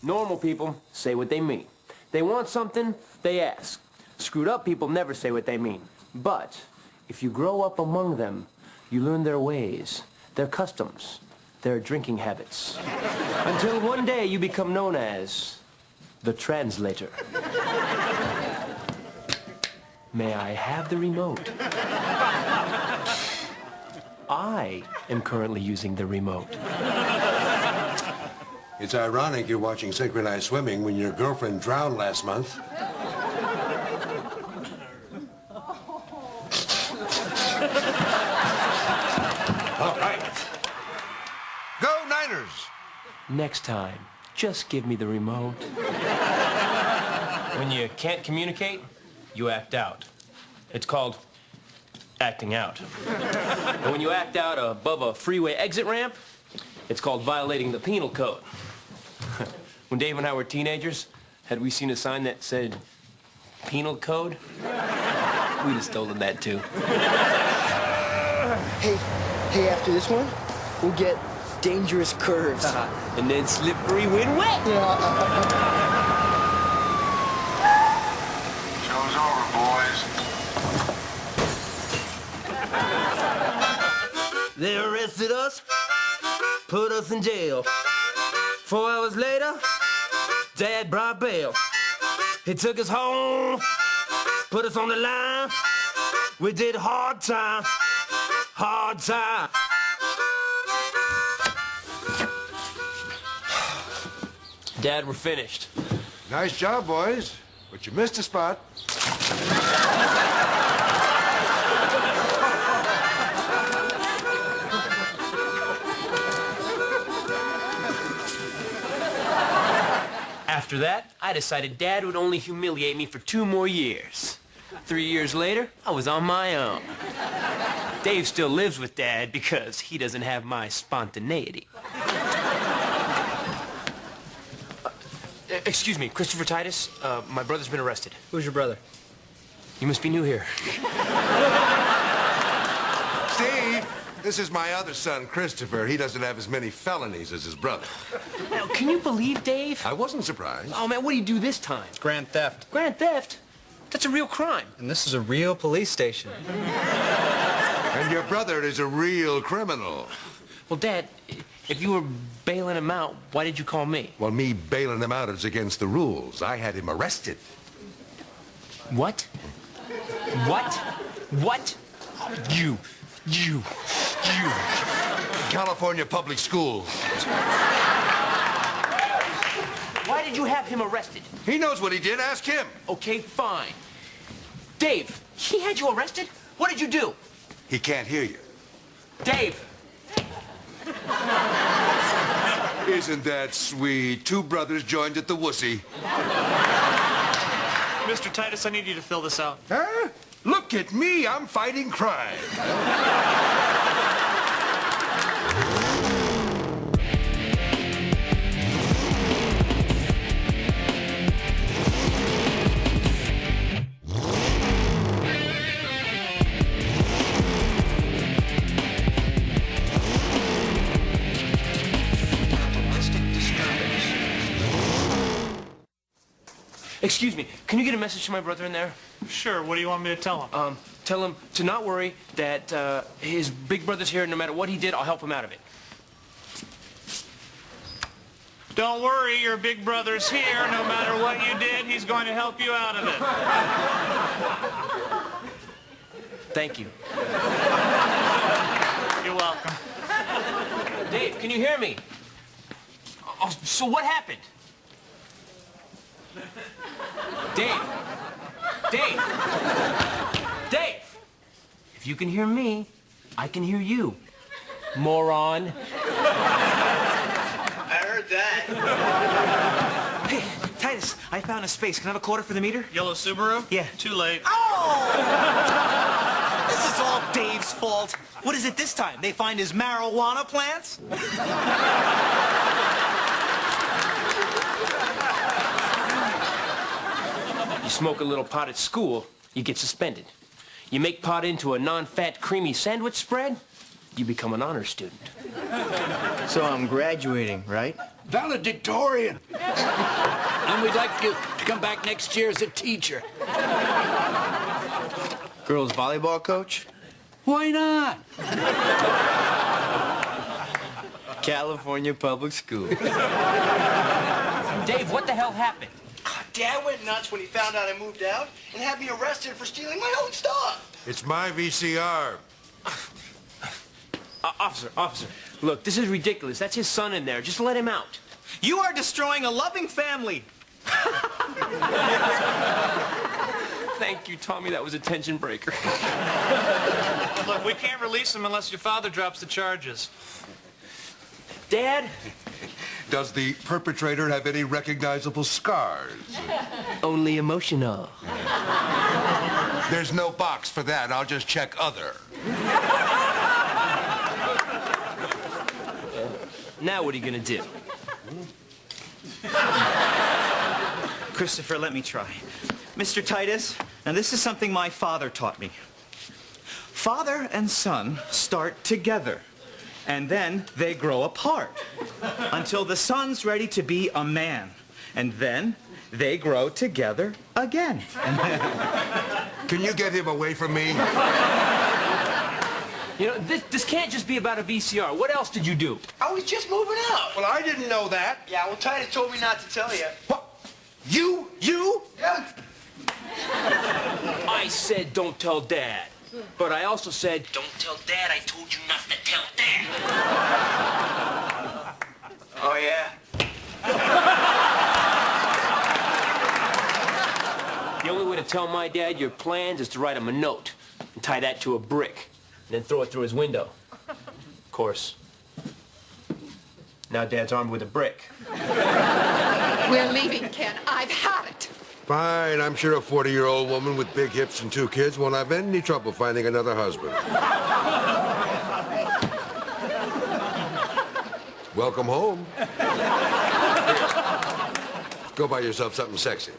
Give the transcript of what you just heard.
Normal people say what they mean. They want something, they ask. Screwed up people never say what they mean. But if you grow up among them, you learn their ways, their customs, their drinking habits. Until one day you become known as the translator. May I have the remote? I am currently using the remote. It's ironic you're watching synchronized swimming when your girlfriend drowned last month. All right. Go Niners! Next time, just give me the remote. When you can't communicate, you act out. It's called acting out. And when you act out above a freeway exit ramp, it's called violating the penal code. When Dave and I were teenagers, had we seen a sign that said penal code, we'd have stolen that too. Hey, after this one, we'll get dangerous curves. And then slippery when wet. Show's over, boys. They arrested us, put us in jail. 4 hours later, Dad brought bail. He took us home, put us on the line. We did hard time, hard time. Dad, we're finished. Nice job, boys. But you missed a spot. After that, I decided Dad would only humiliate me for 2 more years. 3 years later, I was on my own. Dave still lives with Dad because he doesn't have my spontaneity. Excuse me, Christopher Titus, my brother's been arrested. Who's your brother? You must be new here. Steve, this is my other son, Christopher. He doesn't have as many felonies as his brother. Now, can you believe Dave? I wasn't surprised. Oh, man, what do you do this time? Grand theft. Grand theft? That's a real crime. And this is a real police station. And your brother is a real criminal. Well, Dad, if you were bailing him out, why did you call me? Well, me bailing him out is against the rules. I had him arrested. What? What? What? You. California Public Schools. Why did you have him arrested? He knows what he did. Ask him. Okay, fine. Dave, he had you arrested? What did you do? He can't hear you. Dave! Isn't that sweet? 2 brothers joined at the wussy. Mr. Titus, I need you to fill this out. Huh? Look at me. I'm fighting crime. Excuse me, can you get a message to my brother in there? Sure, what do you want me to tell him? Tell him to not worry, that his big brother's here. No matter what he did, I'll help him out of it. Don't worry, your big brother's here. No matter what you did, he's going to help you out of it. Thank you. You're welcome. Dave, can you hear me? Oh, so what happened? Dave! Dave! Dave! If you can hear me, I can hear you. Moron. I heard that. Hey, Titus, I found a space. Can I have a quarter for the meter? Yellow Subaru? Yeah. Too late. Oh! This is all Dave's fault. What is it this time? They find his marijuana plants? You smoke a little pot at school, you get suspended. You make pot into a non-fat, creamy sandwich spread, you become an honor student. So I'm graduating, right? Valedictorian. And we'd like you to come back next year as a teacher. Girls volleyball coach? Why not? California Public School. Dave, what the hell happened? Dad went nuts when he found out I moved out and had me arrested for stealing my own stuff. It's my VCR. Officer, look, this is ridiculous. That's his son in there. Just let him out. You are destroying a loving family. Thank you, Tommy. That was a tension breaker. Look, we can't release him unless your father drops the charges. Dad? Does the perpetrator have any recognizable scars? Only emotional. There's no box for that. I'll just check other. Now what are you gonna do? Christopher, let me try. Mr. Titus, now this is something my father taught me. Father and son start together, and then they grow apart until the son's ready to be a man, and then they grow together again. Can you get him away from me? You know, this can't just be about a VCR. What else did you do? I was just moving out. Well, I didn't know that. Yeah, well, Titus told me not to tell you. What? You? Yeah. I said don't tell Dad. But I also said, don't tell Dad I told you not to tell Dad. Oh, yeah? The only way to tell my dad your plans is to write him a note and tie that to a brick and then throw it through his window. Of course. Now Dad's armed with a brick. We're leaving, Ken. I've had it. Fine. I'm sure a 40-year-old woman with big hips and 2 kids won't have any trouble finding another husband. Welcome home. Here. Go buy yourself something sexy.